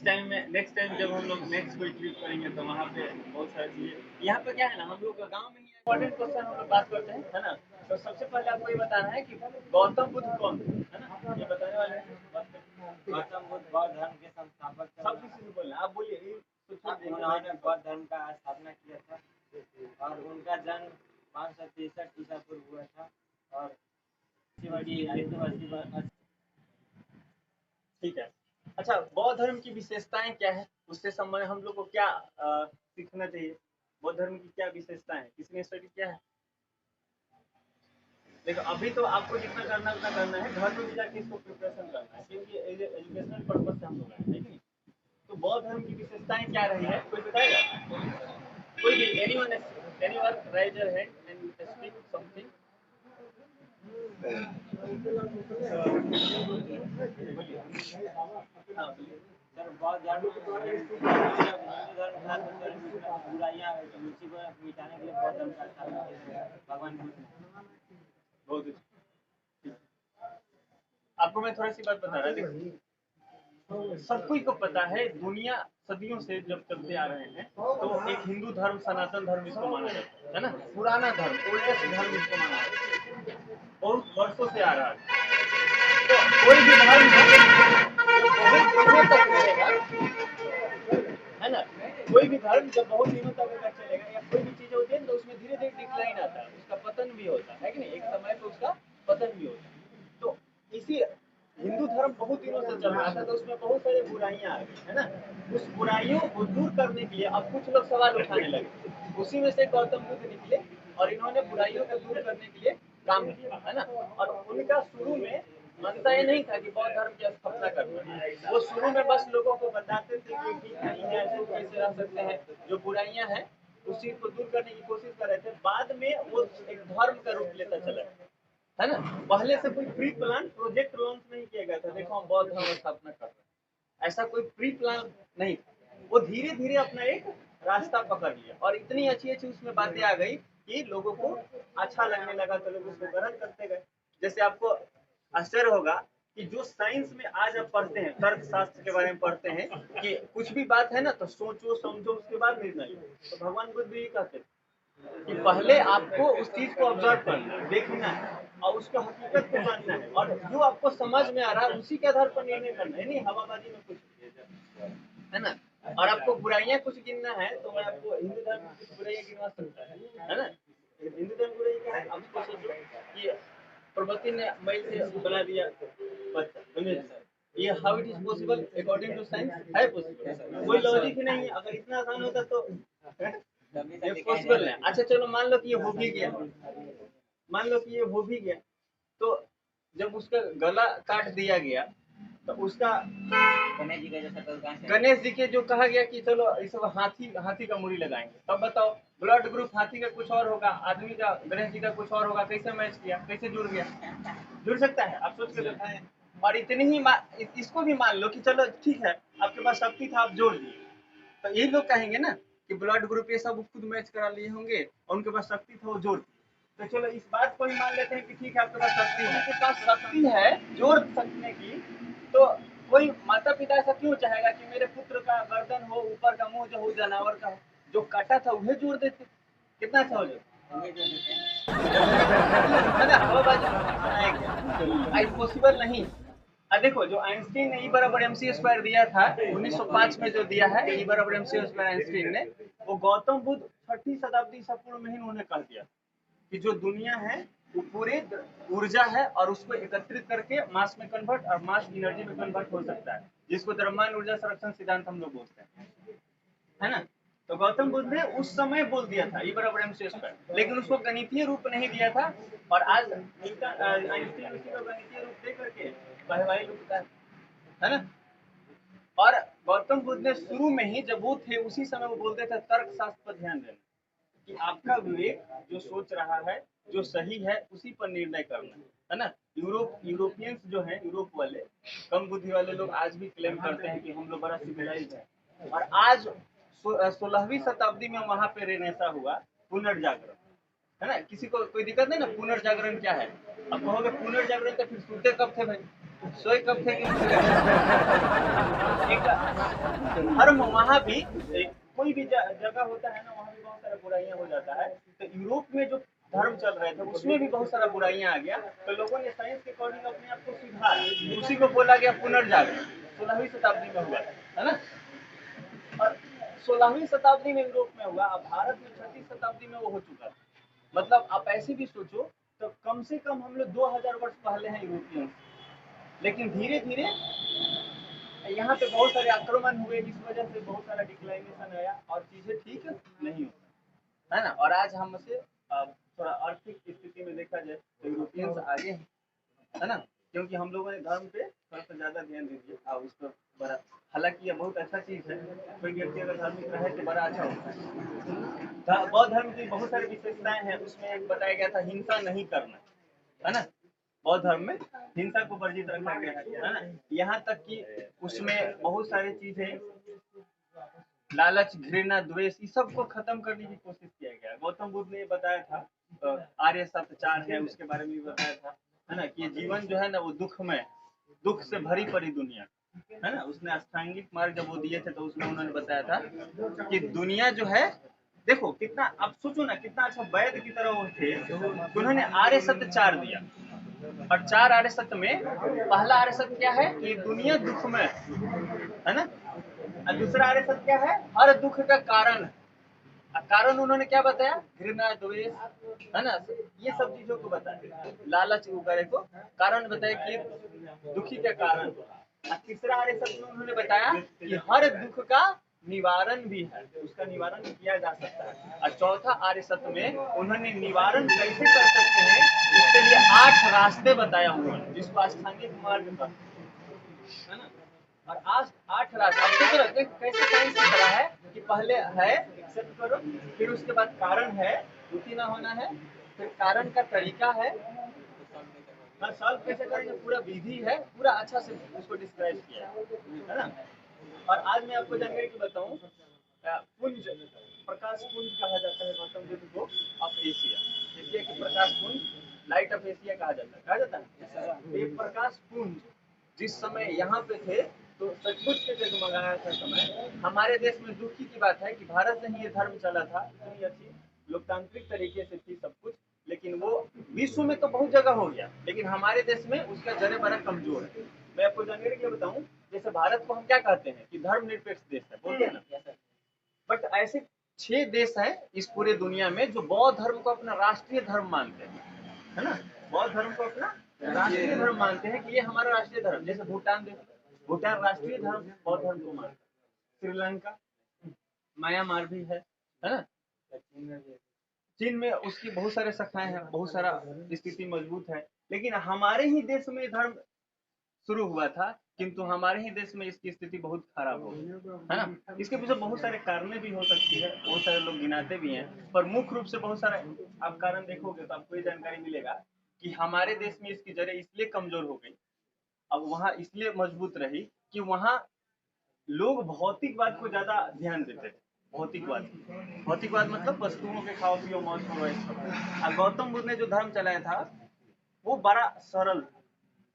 Next time जब हम लोग नेक्स्ट कोई ट्रिप करेंगे तो वहाँ पे बहुत सारी चीजें, यहाँ पे क्या है ना, हम लोग गाँव में ही इम्पोर्टेंट क्वेश्चन हम लोग बात करते हैं, है ना। तो सबसे पहले आपको ये बताना है कि गौतम बुद्ध कौन थे, है ना, ये बताने वाले हैं, बात करते हैं। गौतम बुद्ध बौद्ध धर्म के संस्थापक थे। सब किसी से बोलना, आप बोलिए उन्होंने बौद्ध धर्म का स्थापना किया था और उनका जन्म 563 ईसा पूर्व हुआ था और ठीक है। अच्छा, बौद्ध धर्म की विशेषताएं क्या है, उससे संबंध हम लोग को क्या सीखना चाहिए, बौद्ध धर्म की क्या विशेषताएं है, किसने स्टडी किया है। देखो अभी तो आपको जितना करना उतना करना है, घर में भी जाके इसको प्रिपरेशन करना है, क्योंकि एजुकेशनल पर्पज से हम लोग आए हैं, नहीं। तो बौद्ध धर्म की विशेषताएं क्या रही है, कोई बताएगा, कोई भी, anyone rise your hand and speak something. Sir बौद्ध धर्म हिंदू धर्म था तो सर बुराइयां रुचि को मिटाने के लिए बौद्ध धर्म का स्थापना किया भगवान बुद्ध ने। बहुत अच्छी। आपको मैं थोड़ी सी बात बता रहा हूँ, सब कोई को पता है, दुनिया सदियों से जब चलते आ रहे हैं तो एक हिंदू धर्म, सनातन धर्म इसको माना जाता है ना, पुराना धर्म, ओल्डेस्ट धर्म इसको माना जाता है, बहुत वर्षों से आ रहा है। तो कोई भी धर्म बहुत दिनों तक चलेगा, है ना, कोई भी धर्म जब बहुत दिनों तक अगर चलेगा या कोई भी चीज होती है तो उसमें धीरे धीरे डिक्लाइन आता है, उसका पतन भी होता है कि नहीं, एक समय पे उसका पतन भी होता है। तो इसी हिंदू धर्म बहुत दिनों से चल रहा था तो उसमें बहुत सारी बुराइयां आ गई, है ना। उस बुराइयों को दूर करने के लिए अब कुछ लोग सवाल उठाने लगे, उसी में से गौतम बुद्ध निकले और इन्होंने बुराइयों को दूर करने के लिए काम किया, है ना। और उनका शुरू में मनता ये नहीं था कि बौद्ध धर्म की स्थापना करना, वो शुरू में बस लोगों को बताते थे कि ठीक नहीं है, ऐसे कैसे रह सकते हैं, जो बुराइयां हैं उसी को दूर करने की कोशिश कर रहे थे। बाद में वो एक धर्म का रूप लेता चला, है ना। पहले से कोई प्री प्लान प्रोजेक्ट लॉन्च नहीं किया गया था, देखो हम बौद्ध धर्म स्थापना कर रहे हैं, ऐसा कोई प्री प्लान नहीं था। वो धीरे धीरे अपना एक रास्ता पकड़ लिया और इतनी अच्छी अच्छी उसमें बातें आ गई कि लोगों को अच्छा लगने लगा, तो लोग उसको ग्रहण करते गए। जैसे आपको आश्चर्य होगा कि जो साइंस में आज आप पढ़ते हैं, तर्क शास्त्र के बारे में पढ़ते हैं कि कुछ भी बात है ना तो सोचो समझो उसके बाद निर्णय लो, तो भगवान बुद्ध भी कहते थे कि पहले आपको उस चीज को ऑब्जर्व करना है, देखना है और उसका हकीकत को जानना है, और जो आपको समझ में आ रहा है उसी के आधार पर निर्णय करना है, नहीं हवाबाजी में कुछ, है ना। और आपको बुराइयां कुछ गिनना है तो मैं आपको हिंदू धर्म की कुछ बुराइयां गिनवा सकता है ना। हिंदू धर्म बुराई क्या है, आप इसको सोचो कि प्रवृत्ति ने मैल से बना दिया बच्चा, ये how it is possible according to science, है पॉसिबल, कोई लॉजिक ही नहीं है, अगर इतना आसान होता तो ये पॉसिबल है। अच्छा चलो मान लो कि ये हो भी गया, मान लो कि ये हो भी गया, तो जब उसका गला काट दिया गया तो उसका गणेश जी के जो कहा गया कि चलो इस हाथी का मुड़ी लगाएंगे, तब बताओ ब्लड ग्रुप हाथी का कुछ और होगा, आदमी का गणेश जी का कुछ और होगा, कैसे मैच किया, कैसे जुड़ गया, जुड़ सकता है, आप सोच के बताएं। और इतनी ही इसको भी मान लो कि चलो ठीक है आपके पास शक्ति था, आप जोड़ दिए, तो यही लोग कहेंगे ना कि ब्लड ग्रुप ये सब खुद मैच करा लिए होंगे और उनके पास शक्ति था वो जोड़ दिए। तो चलो इस बात को ही मान लेते हैं कि ठीक है आपके पास शक्ति है, आपके पास शक्ति है जोड़ सकने की, तो कोई माता पिता ऐसा क्यों चाहेगा कि मेरे पुत्र का गर्दन हो, ऊपर का मुंह जो हो जानवर का हो, जो काटा था उन्हें जोड़ देते, कितना अच्छा हो जाता है, पॉसिबल नहीं। देखो जो आइंस्टीन ने E=mc² दिया था 1905 में, जो दिया है E=mc² आइंस्टीन ने, वो गौतम बुद्ध 6ठी शताब्दी ईसा पूर्व में ही उन्होंने कह दिया कि जो दुनिया है वो पूरी ऊर्जा है और उसको एकत्रित करके मास में कन्वर्ट और मास एनर्जी में कन्वर्ट हो सकता है, जिसको द्रव्यमान ऊर्जा संरक्षण सिद्धांत हम लोग बोलते हैं, है ना। तो गौतम बुद्ध ने उस समय बोल दिया था E=mc², लेकिन उसको गणितीय रूप नहीं दिया था, और आज आइंस्टीन उसी को गणितीय रूप दे करके वाहवाही लूटता है ना। और गौतम बुद्ध ने शुरू में ही जब वो थे उसी समय वो बोलते थे तर्क शास्त्र पर ध्यान देना, कि आपका विवेक जो सोच रहा है जो सही है उसी पर निर्णय करना है ना। यूरोपियंस जो है, यूरोप वाले कम बुद्धि वाले लोग आज भी क्लेम करते हैं कि हम लोग बड़ा सिविलाइज्ड है, और आज 16वीं शताब्दी में वहां पे रेनेसा हुआ, पुनर्जागरण, है ना। किसी को कोई दिक्कत नहीं ना, पुनर्जागरण क्या है, अब कहोगे पुनर्जागरण तो फिर सुनते कब थे भाई, सोए कब थे कि एक धर्म वहाँ भी कोई भी जगह होता है ना, वहाँ भी बहुत सारा बुराइयां हो जाता है। तो यूरोप में जो धर्म चल रहे थे उसमें भी बहुत सारा बुराइयां आ गया, तो लोगों ने साइंस के अकॉर्डिंग अपने आप को सुधारा, उसी को बोला गया पुनर्जागरण। 16वीं शताब्दी में हुआ है ना, और 16वीं शताब्दी में यूरोप में हुआ, अब भारत में 6वीं शताब्दी में वो हो चुका था। मतलब आप ऐसे भी सोचो तो कम से कम हम लोग 2000 वर्ष पहले हैं यूरोपियन, लेकिन धीरे धीरे यहाँ पे बहुत सारे आक्रमण हुए, इस वजह से बहुत सारा डिक्लाइनेशन आया और चीजें ठीक नहीं हो, है ना। और आज हमसे थोड़ा आर्थिक स्थिति में देखा जाए तो यूरोपियंस आगे हैं, है ना, क्योंकि हम लोगों ने धर्म पे थोड़ा सा ज्यादा ध्यान दीजिए और उस पर बड़ा, हालांकि ये बहुत अच्छा चीज है, कोई व्यक्ति अगर धार्मिक रहे तो बड़ा अच्छा होता है। बौद्ध धर्म की बहुत सारी विशेषताएं हैं, उसमें एक बताया गया था हिंसा नहीं करना, है ना। बौद्ध धर्म में हिंसा को वर्जित रखा गया है ना, यहाँ तक कि उसमें बहुत सारी चीजें, लालच, घृणा, द्वेष, इस सबको खत्म करने की कोशिश किया गया। गौतम बुद्ध ने बताया था, आर्य सत्य 4 है, उसके बारे में भी बताया था, है ना, कि जीवन जो है ना वो दुखमय, दुख से भरी पड़ी दुनिया, है ना। उसने अष्टांगिक मार्ग जब वो दिए थे तो उसमें उन्होंने बताया था कि दुनिया जो है, देखो कितना, आप सोचो ना कितना अच्छा वैद्य की तरह वो थे, उन्होंने आर्य सत्य 4 दिया। और 4 आर्य सत्य में पहला आर्य सत्य क्या है कि दुनिया दुखमय है ना, और दूसरा आर्य सत्य क्या है, हर दुख का कारण। कारण उन्होंने क्या बताया, घृणा, द्वेष, है ना, ये सब चीजों को बताया, लालच वगैरह को कारण बताया कि दुखी का कारण। और तीसरा आर्य सत्य में उन्होंने बताया कि हर दुख का निवारण भी है, उसका निवारण किया जा सकता है। और चौथा आर्य सत्य में उन्होंने निवारण कैसे कर सकते हैं, इसके लिए 8 रास्ते बताया उन्होंने, जिसको अष्टांगिक मार्ग का, है ना। और आज 8 रास्ते कैसे साइंस की तरह है कि पहले है एक्सेप्ट करो, फिर उसके बाद कारण है, दुखी ना होना है, फिर कारण का तरीका है, सॉल्व कैसे करेंगे, पूरा विधि है, पूरा अच्छा से उसको डिस्क्राइब किया है ना। और आज मैं आपको जानकारी की बताऊं, पुंज, प्रकाश पुंज कहा जाता है गौतम बुद्ध को ऑफ एशिया, एशिया के प्रकाश पुंज, लाइट ऑफ एशिया कहा जाता है। ये प्रकाश पुंज जिस समय यहाँ पे थे तो सचमुच से जगमगाया था समय। हमारे देश में दुखी की बात है कि भारत में ही ये धर्म चला था, इतनी अच्छी लोकतांत्रिक तरीके से थी सब कुछ, लेकिन वो विश्व में तो बहुत जगह हो गया, लेकिन हमारे देश में उसका जरे बड़ा कमजोर है। मैं आपको जानकारी के लिए बताऊं, जैसे भारत को हम क्या कहते हैं कि धर्मनिरपेक्ष देश है, बोलते हैं ना, बट ऐसे 6 देश हैं इस पूरे दुनिया में जो बौद्ध धर्म को अपना राष्ट्रीय धर्म मानते हैं, है ना। बौद्ध धर्म को अपना राष्ट्रीय धर्म मानते हैं कि ये हमारा राष्ट्रीय धर्म। जैसे भूटान देश, भूटान राष्ट्रीय धर्म बौद्ध धर्म को मानता है। श्रीलंका, म्यांमार भी है ना। चीन में उसकी बहुत सारे शाखाएं हैं, बहुत सारा स्थिति मजबूत है, लेकिन हमारे ही देश में धर्म शुरू हुआ था, किंतु हमारे ही देश में इसकी स्थिति बहुत खराब हो गई, है ना। इसके पीछे बहुत सारे कारण भी हो सकती है, बहुत सारे लोग गिनाते भी हैं, पर मुख्य रूप से बहुत सारे आप कारण देखोगे तो आपको ये जानकारी मिलेगा कि हमारे देश में इसकी जड़ें इसलिए कमजोर हो गई, अब वहाँ इसलिए मजबूत रही कि वहाँ लोग भौतिकवाद को ज्यादा ध्यान देते थे। भौतिकवाद, भौतिकवाद मतलब वस्तुओं के खाओ पियो मौज करो ऐसा। और गौतम बुद्ध ने जो धर्म चलाया था वो बड़ा सरल,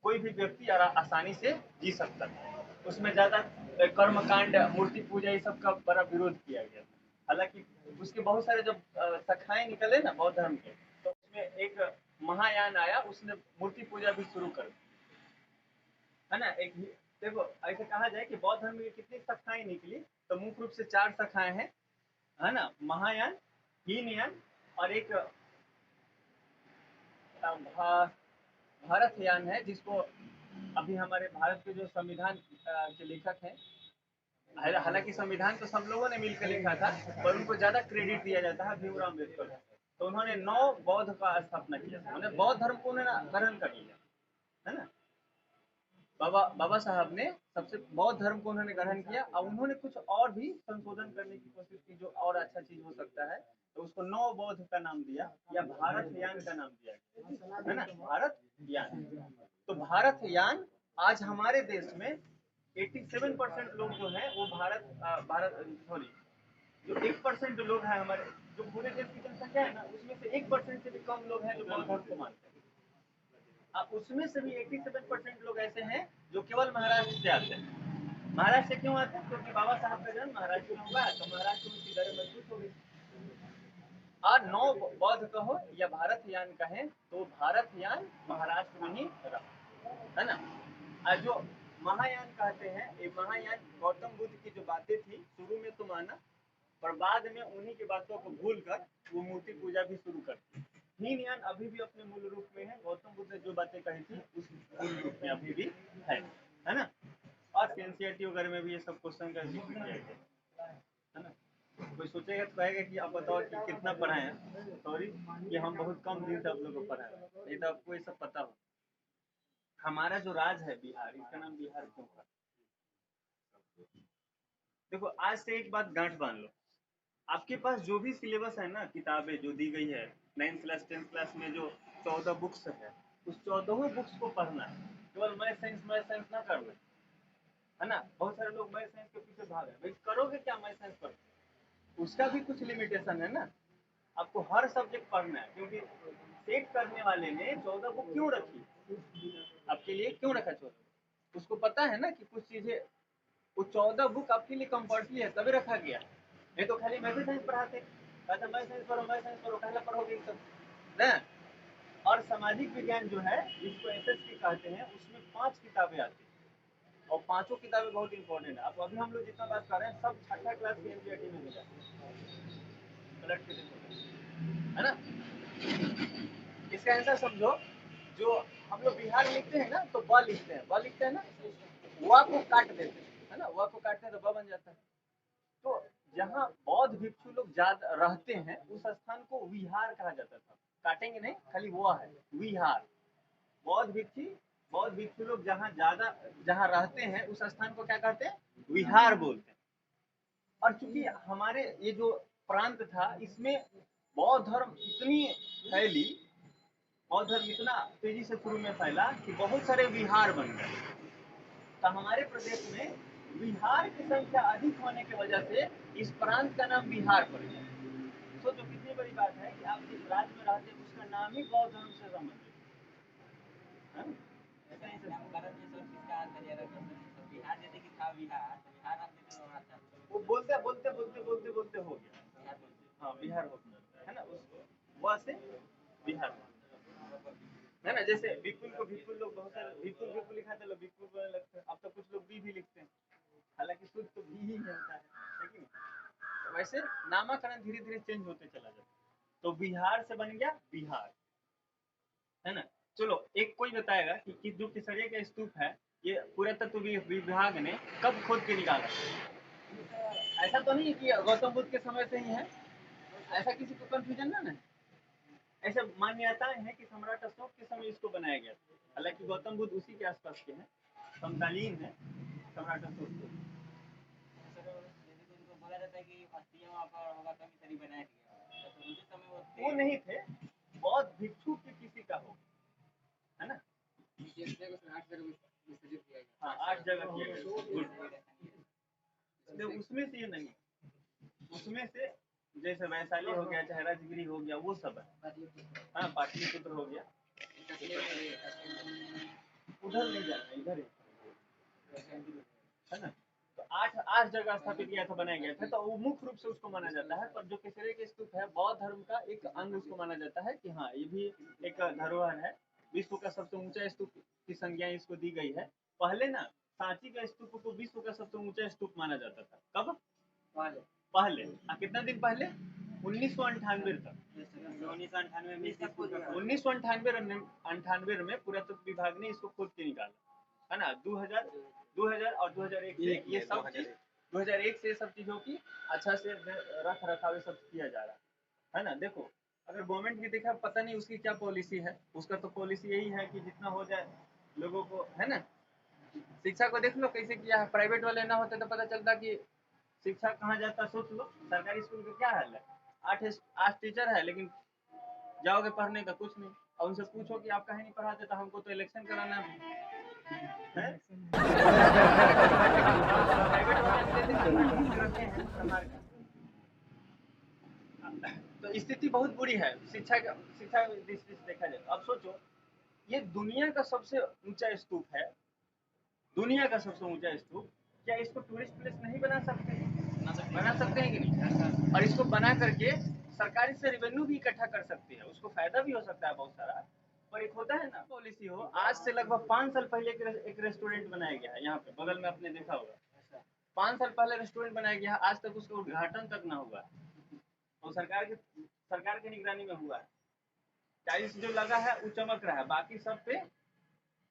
कोई भी व्यक्ति आसानी से जी सकता है, उसमें ज्यादा कर्मकांड, मूर्ति पूजा, ये सब का बड़ा विरोध किया गया। हालांकि उसके बहुत सारे जब शाखाएं निकले ना बौद्ध धर्म के, तो उसमें एक महायान आया, उसने मूर्ति पूजा भी शुरू कर दी, है ना। एक देखो ऐसे कहा जाए कि बौद्ध धर्म की कितनी शाखाएं निकली, तो मुख्य रूप से 4 शाखाएं हैं, है ना। महायान, हीनयान, और एक भारतयान है, जिसको अभी हमारे भारत के जो संविधान के लेखक हैं, हालांकि संविधान तो सब लोगों ने मिलकर लिखा था, पर उनको ज्यादा क्रेडिट दिया जाता है भीमराव अम्बेडकर को। तो उन्होंने 9 बौद्ध का स्थापना किया था, उन्होंने बौद्ध धर्म को उन्होंने ग्रहण कर लिया, है ना। बाबा साहब ने सबसे बौद्ध धर्म को उन्होंने ग्रहण किया, और उन्होंने कुछ और भी संशोधन करने की कोशिश की जो और अच्छा चीज हो सकता है, तो उसको 9 बौद्ध का नाम दिया, या भारत यान का नाम दिया, है ना, भारत यान। तो भारत यान आज हमारे देश में 87% लोग जो है वो भारत सॉरी, जो 1% लोग हैं हमारे, जो पूरे देश की जनसंख्या है ना, उसमें से 1% से भी कम लोग हैं जो बौद्ध धर्म को मानते हैं, अब उसमें से भी 87% लोग ऐसे हैं जो केवल महाराष्ट्र से आते हैं। महाराष्ट्र से क्यों आते हैं? क्योंकि बाबा साहब का जन्म महाराष्ट्र में हुआ, तो महाराष्ट्र में उनकी जड़ें मजबूत हो गई। और 9 बौद्ध कहो या भारतयान कहें, तो भारतयान महाराष्ट्र में ही रहा, है ना। और जो महायान कहते हैं, ये महायान गौतम बुद्ध की जो बातें थी शुरू में तो माना, पर बाद में उन्हीं की बातों को भूलकर वो मूर्ति पूजा भी शुरू कर दी। हीनयान अभी भी अपने मूल रूप में है, गौतम बुद्ध ने जो बातें कही थी उस मूल रूप में अभी भी है ना। और एनसीईआरटी वगैरह में भी ये सब क्वेश्चन का जिक्र किया गया है ना। कोई सोचेगा तो कहेगा कि आप बताओ कि कितना पढ़ाए हैं, सॉरी कि हम बहुत कम दिन से आप लोगों को पढ़ाए, नहीं तो आपको ये सब पता हो। हमारा जो राज है बिहार, इसका नाम बिहार क्यों था? देखो आज से एक बात गांठ बांध लो, आपके पास जो भी सिलेबस है ना, किताबें जो दी गई है 9th क्लास 10th क्लास में जो 14 बुक्स है, उस 14 बुक्स को पढ़ना है। केवल मैथ साइंस ना करना, है ना। बहुत सारे लोग मैथ साइंस के पीछे भाग रहे हैं, भाई करोगे क्या मैथ साइंस पर? उसका भी कुछ लिमिटेशन है ना। आपको हर सब्जेक्ट पढ़ना है, क्योंकि सेट करने वाले ने 14 बुक क्यों रखी आपके लिए, क्यों रखा 14? उसको पता है ना कि कुछ चीजें, वो 14 बुक आपके लिए कंपल्सरी है तभी रखा गया, नहीं तो खाली मैथ साइंस पढ़ाते, कहते मैथ साइंस पढ़ो पहले पढ़ोगे सब ना। और सामाजिक विज्ञान जो है, जिसको एसएससी कहते हैं, उसमें 5 किताबें आती हैं, और पांचों किताबें बहुत इंपॉर्टेंट है। अब अभी हम लोग जितना बात कर रहे हैं सब 6th क्लास की एनसीईआरटी में मिला है ना। इसका आंसर समझो, जो हम लोग बिहार लिखते हैं ना, तो ब लिखते हैं ना, वा को काट देते हैं, है ना, वा को काटते हैं तो ब बन जाता है। तो जहाँ बौद्ध भिक्षु लोग ज्यादा रहते हैं उस स्थान को विहार कहा जाता था। काटेंगे नहीं, खाली वो है विहार। बौद्ध भिक्षु लोग जहाँ रहते हैं उस स्थान को क्या कहते हैं? विहार बोलते हैं। और चूंकि हमारे ये जो प्रांत था, इसमें बौद्ध धर्म इतनी फैली, बौद्ध धर्म इतना तेजी से शुरू में फैला कि बहुत सारे विहार बन गए। तो हमारे प्रदेश में विहार की संख्या अधिक होने की वजह से इस प्रांत का नाम बिहार पड़ गया। सोचो कितनी बड़ी बात है कि आप जिस राज्य में रहते हैं उसका नाम ही बौद्ध धर्म से संबंधित है। ऐसा ही नामकरण ये सब किसका हाथ में रखा है? बिहार जैसे कि था बिहार, तो बिहार आप देते हो वहाँ था। वो बोलते हो गया हाँ बिहार हो गया, है ना। उसको वहाँ से बिहार है ना। जैसे विपुल को विपुल, लोग बहुत सारे विपुल लिखाते लोग विपुल बोलने लगते हैं। अब तो कुछ लोग भी लिखते हैं, हालांकि शुद्ध तो भी ही होता है कि नहीं। तो वैसे नामकरण धीरे धीरे चेंज होते चला जाता है। तो बिहार से बन गया बिहार, है ना। चलो एक कोई बताएगा कि जो केसरिया का स्तूप है, ये पुरातत्व विभाग ने कब खोद के निकाला? ऐसा तो नहीं कि गौतम बुद्ध के समय से ही है, ऐसा किसी को कंफ्यूजन ना है। ऐसे मान्यताएं हैं कि सम्राट अशोक के समय इसको बनाया गया था, हालांकि गौतम बुद्ध उसी के आसपास के हैं, समकालीन है सम्राट अशोक के। उनको बोला जाता है कि अस्थियां वहाँ पर होगा तभी शरीर बनाया गया, तो उसी समय वो नहीं थे, बौद्ध भिक्षु के किसी का हो, है ना। हाँ 8 जगह किया गया, उसमें से ये नहीं, उसमें से जैसे वैशाली हो गया, चाहे राजगिरी हो गया, वो सब है। हाँ पाटलिपुत्र हो गया, उधर नहीं जाना, इधर है ना। तो 8 जगह स्थापित किया था, बनाया गया था, तो वो मुख्य रूप से उसको माना जाता है। पर जो केसरिया के स्तूप है, बौद्ध धर्म का एक अंग उसको माना जाता है कि हाँ ये भी एक धरोहर है। विश्व का सबसे ऊंचा स्तूप की संज्ञा इसको दी गई है। पहले ना सांची का स्तूप को विश्व का सबसे ऊंचा स्तूप माना जाता था। कब? पहले कितना दिन पहले? 1998 तक। 1998 में पुरातत्व विभाग ने इसको खोद के निकाला, है ना। 2000 और 2001 से ये सब चीज 2001 से सब चीजों की अच्छा से रख रखाव सब किया जा रहा है ना। देखो अगर गवर्नमेंट की देखा, पता नहीं उसकी क्या पॉलिसी है। उसका तो पॉलिसी यही है कि जितना हो जाए लोगों को, है ना। शिक्षा को देख लो कैसे किया है, प्राइवेट वाले ना होते तो पता चलता कि शिक्षा कहाँ जाता। सोच लो सरकारी स्कूल का क्या हाल है, 8 टीचर है, लेकिन जाओगे पढ़ने का कुछ नहीं। और उनसे पूछो कि आप कहीं नहीं पढ़ाते, तो हमको तो इलेक्शन कराना है। तो स्थिति बहुत बुरी है शिक्षा दृष्टि से देखा जाए। अब सोचो ये दुनिया का सबसे ऊंचा स्तूप है, दुनिया का सबसे ऊंचा स्तूप। क्या इसको टूरिस्ट प्लेस नहीं बना सकते हैं? बना सकते हैं कि नहीं? और इसको बना करके सरकारी से रेवेन्यू भी इकट्ठा कर सकती है, उसको फायदा भी हो सकता है बहुत सारा। पर एक होता है ना पॉलिसी हो, आज से लगभग 5 साल पहले एक रेस्टोरेंट बनाया गया है यहाँ पे बगल में, आपने देखा होगा। 5 साल पहले रेस्टोरेंट बनाया गया, आज तक उसका उद्घाटन तक ना हुआ। तो सरकार की निगरानी में हुआ है। टाइल्स जो लगा है वो चमक रहा है, बाकी सब पे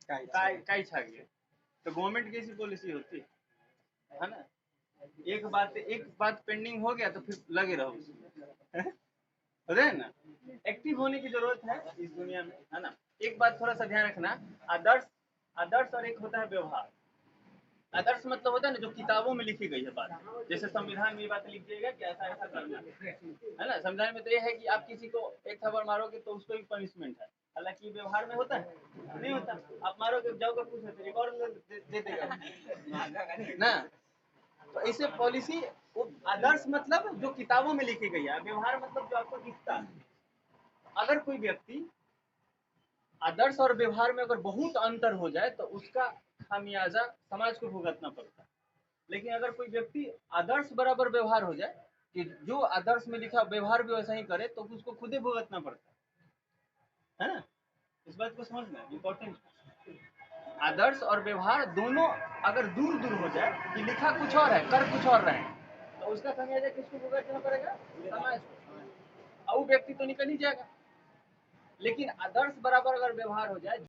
काई छा गया। तो गवर्नमेंट की ऐसी पॉलिसी होती है ना। एक बात पेंडिंग हो गया तो फिर लगे रहो उसमें। होता है ना, एक्टिव होने की जरूरत है इस दुनिया में, है ना। एक बात थोड़ा सा ध्यान रखना, आदर्श आदर्श और एक होता है व्यवहार। आदर्श मतलब होता है ना जो किताबों में लिखी गई है बात, जैसे संविधान में ये बात लिख दिएगा कि ऐसा ऐसा करना है ना। संविधान में तो ये है कि आप किसी को एक थप्पड़ मारोगे तो उसको भी पनिशमेंट है, हालांकि व्यवहार में होता है नहीं होता। आप मारोगे जाओगे पूछे तो एक और दे देगा ना। तो ऐसे पॉलिसी, आदर्श मतलब जो किताबों में लिखी गई है, व्यवहार मतलब जो आपको दिखता है। अगर कोई व्यक्ति आदर्श और व्यवहार में अगर बहुत अंतर हो जाए तो उसका खामियाजा समाज को भुगतना पड़ता है। लेकिन अगर कोई व्यक्ति आदर्श बराबर व्यवहार हो जाए, कि जो आदर्श में लिखा व्यवहार भी वैसा ही करे, तो उसको खुद ही भुगतना पड़ता है ना। इस बात को समझना इम्पोर्टेंट। आदर्श और व्यवहार दोनों अगर दूर दूर हो जाए, कि लिखा कुछ और है कर कुछ और रहे, तो उसका खामियाजा किसको भुगतना पड़ेगा? समाज को। और वो व्यक्ति तो निकल ही जाएगा। लेकिन आदर्श बराबर अगर व्यवहार हो जाए,